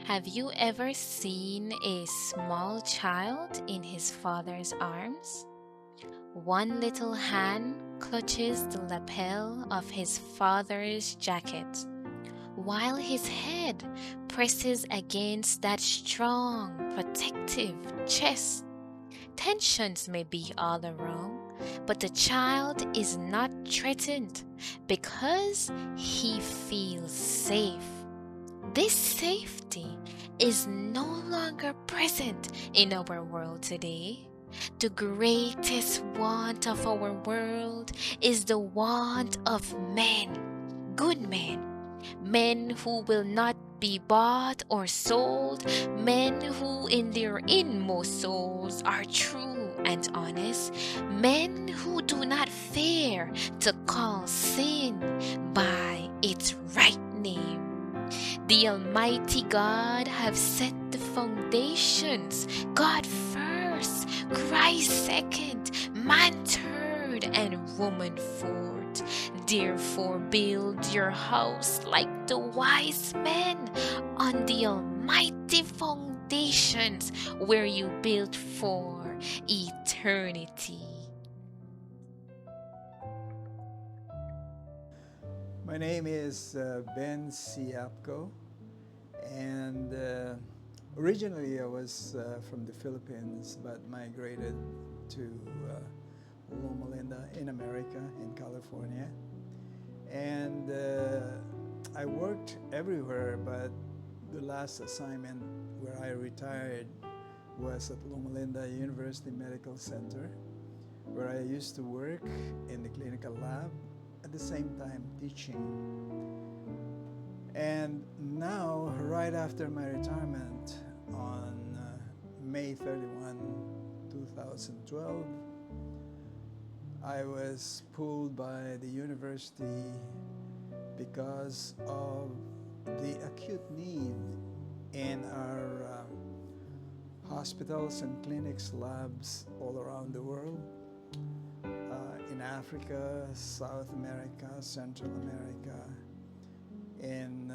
Have you ever seen a small child in his father's arms? One little hand clutches the lapel of his father's jacket, while his head presses against that strong, protective chest. Tensions may be all around, but the child is not threatened because he feels safe. This safety is no longer present in our world today. The greatest want of our world is the want of men, good men, men who will not be bought or sold, men who in their inmost souls are true and honest, men who do not fear to call sin by its right name. The Almighty God have set the foundations. God first, Christ second, man third, and woman fourth. Therefore, build your house like the wise men on the almighty foundations where you built for eternity. My name is Ben Siapco, and originally I was from the Philippines, but migrated to Loma Linda in America, in California. And I worked everywhere, but the last assignment where I retired was at Loma Linda University Medical Center, where I used to work in the clinical lab at the same time teaching. And now, right after my retirement on May 31, 2012, I was pulled by the university because of the acute need in our hospitals and clinics, labs all around the world, in Africa, South America, Central America, in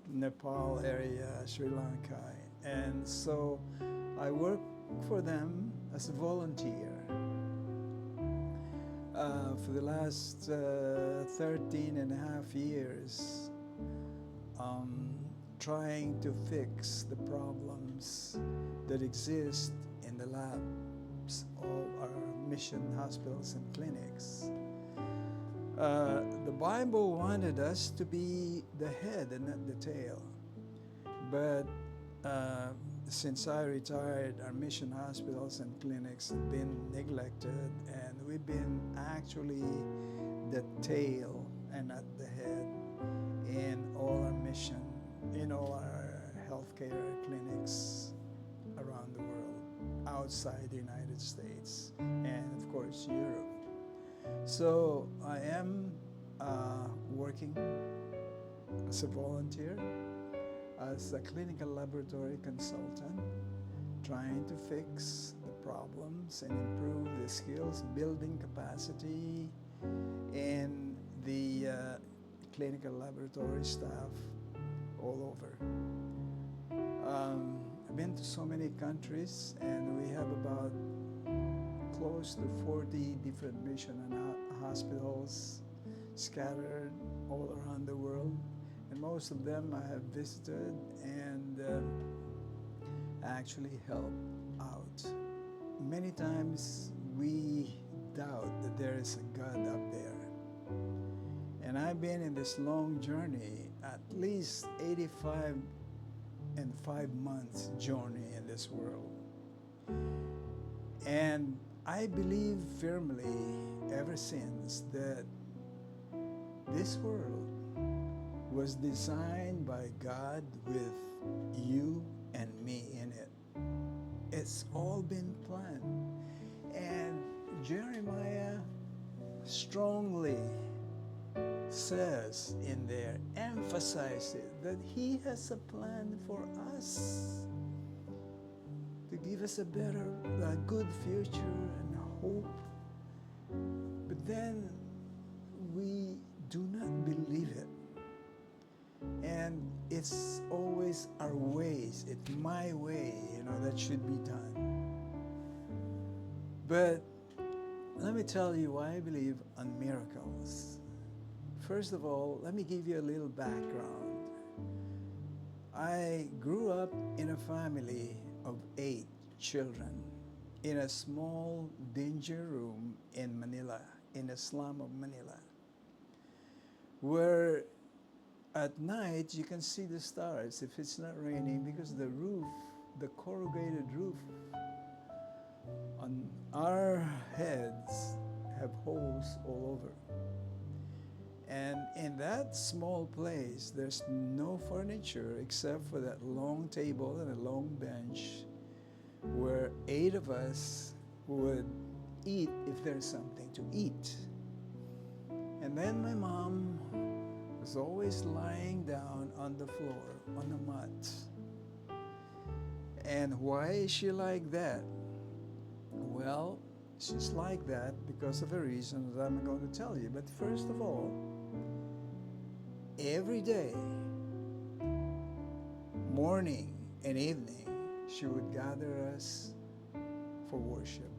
Nepal area, Sri Lanka. And so I work for them as a volunteer for the last 13 and a half years, trying to fix the problems that exist in the labs of our mission hospitals and clinics. The Bible wanted us to be the head and not the tail. But since I retired, our mission hospitals and clinics have been neglected, and we've been actually the tail and not the head in all our mission, in all our healthcare clinics around the world, outside the United States, and of course Europe. So I am working as a volunteer, as a clinical laboratory consultant, trying to fix the problems and improve the skills, building capacity in the clinical laboratory staff all over. I've been to so many countries, and we have about close to 40 different mission and hospitals scattered all around the world. And most of them I have visited and actually helped out. Many times we doubt that there is a God up there. And I've been in this long journey, at least 85 and 5 months journey in this world. And I believe firmly ever since that this world was designed by God with you and me in it. It's all been planned. And Jeremiah strongly says in there, emphasizes it, that he has a plan for us to give us a better, a good future and hope. But then we do not believe it. And it's always our ways, it's my way, that should be done. But let me tell you why I believe on miracles. First of all, let me give you a little background. I grew up in a family of 8 children in a small, dingy room in Manila, in the slum of Manila, where at night you can see the stars if it's not raining, because the roof, the corrugated roof on our heads have holes all over. And in that small place, there's no furniture except for that long table and a long bench where 8 of us would eat if there's something to eat. And then my mom was always lying down on the floor, on the mat. And why is she like that? Well, she's like that because of a reason that I'm going to tell you. But first of all, every day, morning and evening, she would gather us for worship.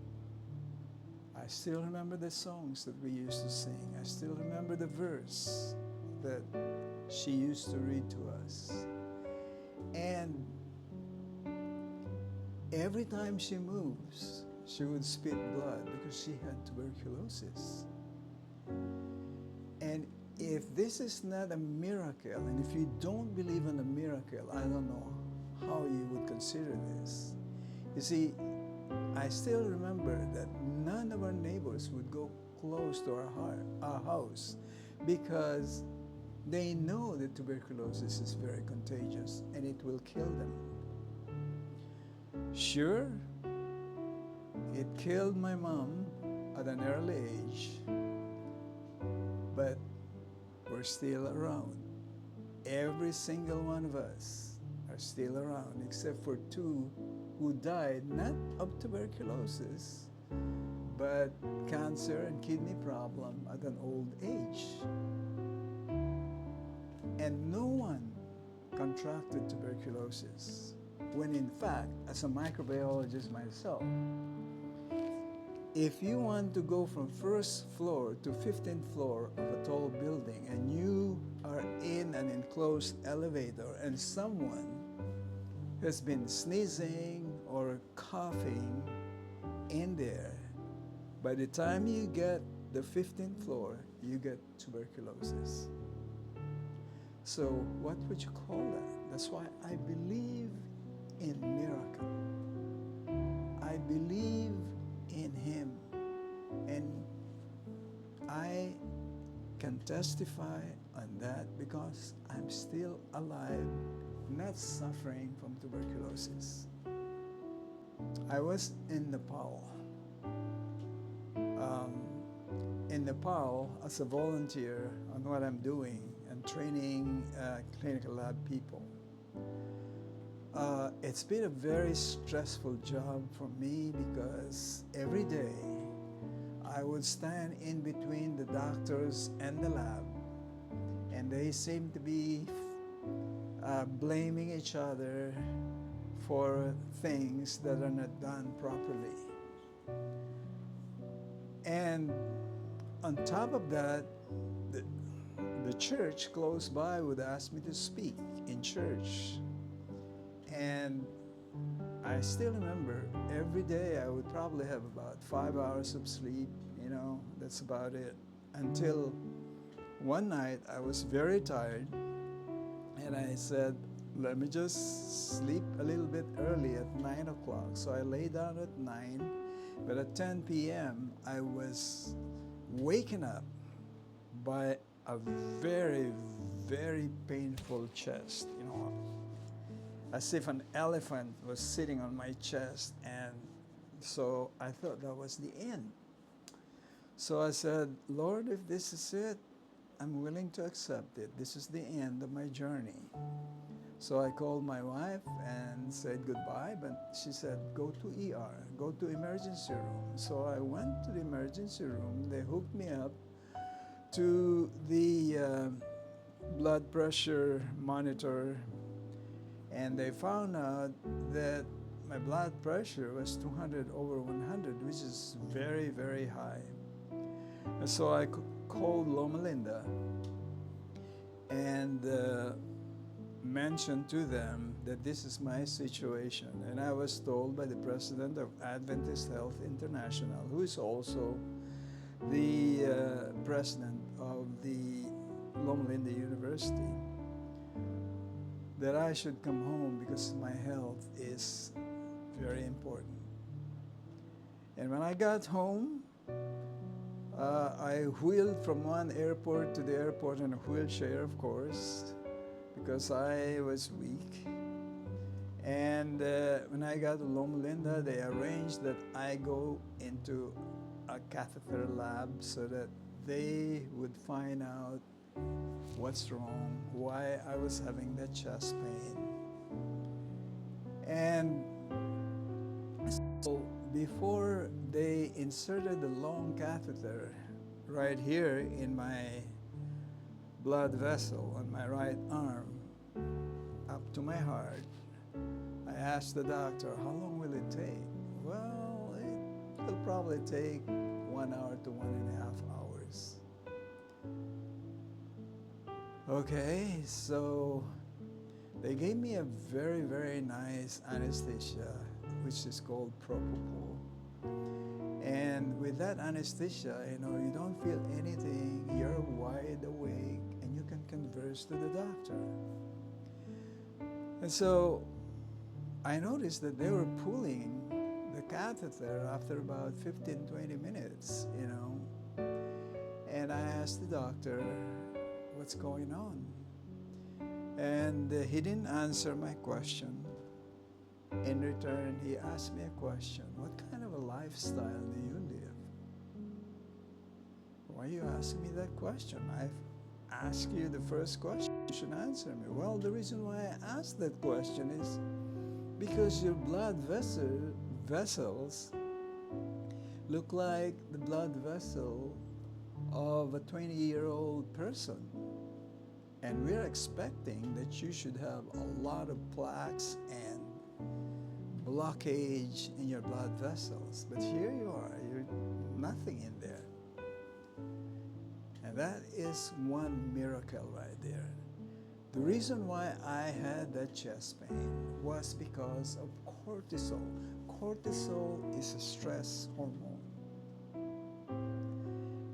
I still remember the songs that we used to sing. I still remember the verse that she used to read to us. And every time she moves, she would spit blood because she had tuberculosis. And if this is not a miracle, and if you don't believe in a miracle, I don't know how you would consider this. You see, I still remember that none of our neighbors would go close to our house because they know that tuberculosis is very contagious and it will kill them. Sure, it killed my mom at an early age, but we're still around. Every single one of us are still around, except for 2 who died not of tuberculosis, but cancer and kidney problem at an old age. And no one contracted tuberculosis, when in fact, as a microbiologist myself, if you want to go from first floor to 15th floor of a tall building and you are in an enclosed elevator and someone has been sneezing or coughing in there, by the time you get the 15th floor, you get tuberculosis. So what would you call that? That's why I believe in miracle. I believe in Him. And I can testify on that because I'm still alive, not suffering from tuberculosis. I was in Nepal. In Nepal, as a volunteer on what I'm doing and training clinical lab people. It's been a very stressful job for me because every day I would stand in between the doctors and the lab, and they seem to be blaming each other for things that are not done properly. And on top of that, the church close by would ask me to speak in church. And I still remember every day I would probably have about 5 hours of sleep, that's about it. Until one night I was very tired and I said, let me just sleep a little bit early at 9 o'clock. So I lay down at 9, but at 10 p.m. I was waken up by a very, very painful chest, as if an elephant was sitting on my chest. And so I thought that was the end. So I said, Lord, if this is it, I'm willing to accept it. This is the end of my journey. So I called my wife and said goodbye, but she said, go to ER, go to emergency room. So I went to the emergency room. They hooked me up to the blood pressure monitor, and they found out that my blood pressure was 200 over 100, which is very, very high. And so I called Loma Linda and mentioned to them that this is my situation. And I was told by the president of Adventist Health International, who is also the president of the Loma Linda University, that I should come home because my health is very important. And when I got home, I wheeled from one airport to the airport in a wheelchair, of course, because I was weak. And when I got to Loma Linda, they arranged that I go into a catheter lab so that they would find out what's wrong, why I was having that chest pain. And so before they inserted the long catheter right here in my blood vessel on my right arm up to my heart, I asked the doctor, how long will it take? Well, it will probably take 1 hour to 1.5 hours. Okay, so they gave me a very, very nice anesthesia, which is called propofol. And with that anesthesia, you don't feel anything, you're wide awake, and you can converse to the doctor. And so I noticed that they were pulling the catheter after about 15, 20 minutes, And I asked the doctor, what's going on? And he didn't answer my question. In return, he asked me a question. What kind of a lifestyle do you live? Why you ask me that question? I've asked you the first question. You should answer me. Well, the reason why I asked that question is because your blood vessels look like the blood vessel of a 20-year-old person. And we're expecting that you should have a lot of plaques and blockage in your blood vessels. But here you are, you're nothing in there. And that is one miracle right there. The reason why I had that chest pain was because of cortisol. Cortisol is a stress hormone.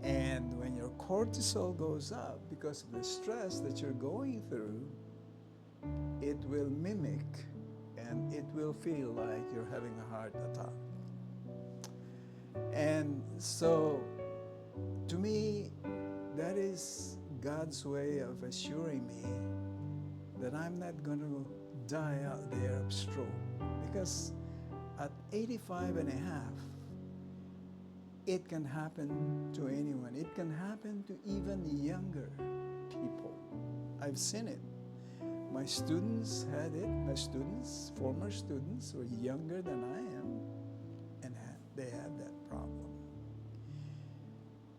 And when your cortisol goes up because of the stress that you're going through, it will mimic and it will feel like you're having a heart attack. And so, to me, that is God's way of assuring me that I'm not going to die out there of stroke. Because at 85 and a half, it can happen to anyone. It can happen to even younger people. I've seen it. My students had it. My students, former students, were younger than I am, and they had that problem.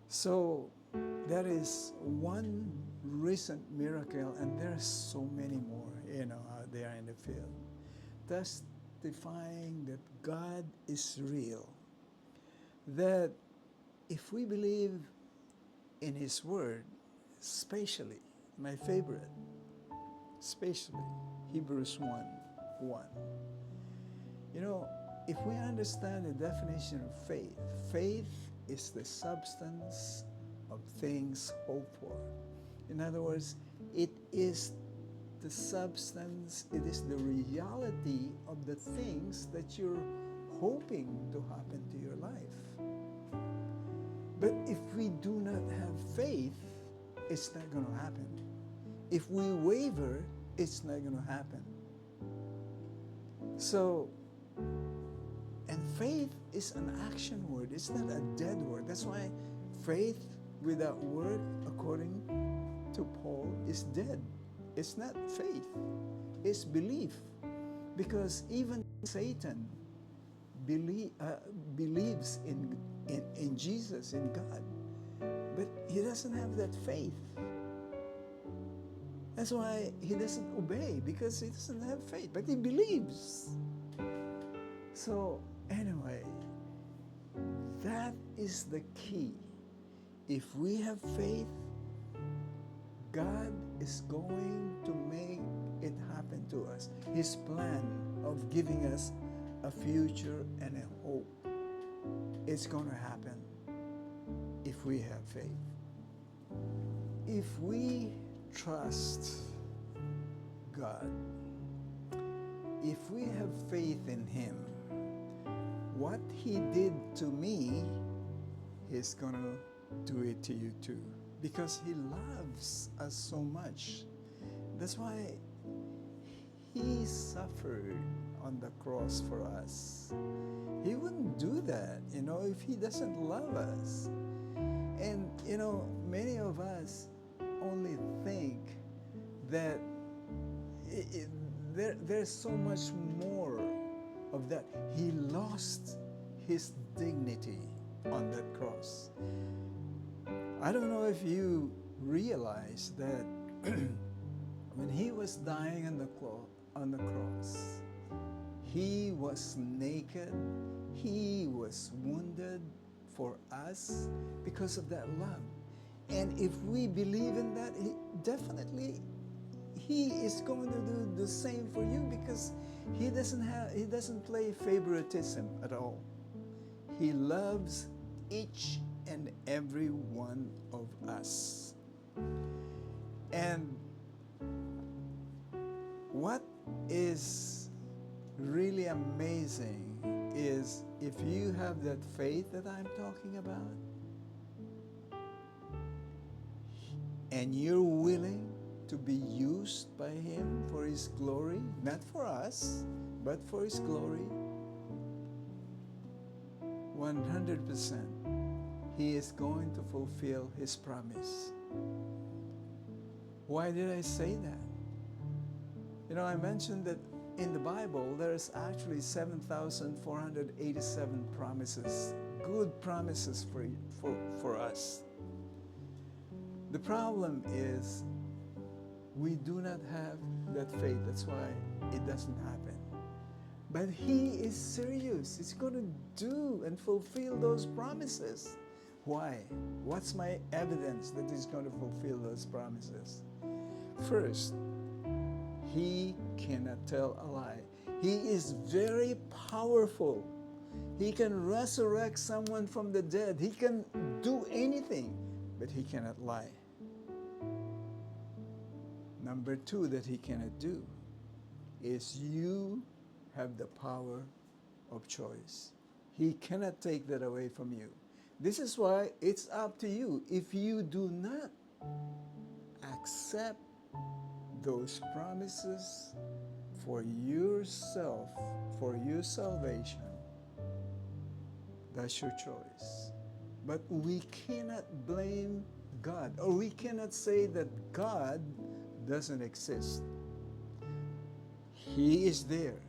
So that is one recent miracle, and there are so many more, out there in the field, testifying that God is real. That if we believe in His Word, especially, my favorite, especially Hebrews 1:1. If we understand the definition of faith, faith is the substance of things hoped for. In other words, it is the substance, it is the reality of the things that you're hoping to happen to your life. But if we do not have faith, it's not going to happen. If we waver, it's not going to happen. So, and faith is an action word. It's not a dead word. That's why faith without work, according to Paul, is dead. It's not faith. It's belief. Because even Satan believes in Jesus, in God. But he doesn't have that faith. That's why he doesn't obey, because he doesn't have faith, but he believes. So, anyway, that is the key. If we have faith, God is going to make it happen to us. His plan of giving us a future and a hope, it's going to happen if we have faith. If we trust God, if we have faith in Him, what He did to me, He's going to do it to you too. Because He loves us so much. That's why He suffered on the cross for us. He wouldn't do that, if He doesn't love us. And, many of us only think that there's so much more of that. He lost His dignity on that cross. I don't know if you realize that when He was dying on the cross, He was naked, He was wounded for us because of that love. And if we believe in that, He is going to do the same for you, because He doesn't play favoritism at all. He loves each and every one of us. And what is really amazing is, if you have that faith that I'm talking about, and you're willing to be used by Him for His glory, not for us, but for His glory, 100%, He is going to fulfill His promise. Why did I say that? I mentioned that in the Bible, there's actually 7,487 promises, good promises for us. The problem is, we do not have that faith. That's why it doesn't happen. But He is serious. He's going to do and fulfill those promises. Why? What's my evidence that He's going to fulfill those promises? First, He cannot tell a lie. He is very powerful. He can resurrect someone from the dead. He can do anything, but He cannot lie. Number two that He cannot do is, you have the power of choice. He cannot take that away from you. This is why it's up to you. If you do not accept those promises for yourself, for your salvation, that's your choice. But we cannot blame God, or we cannot say that God doesn't exist. He is there.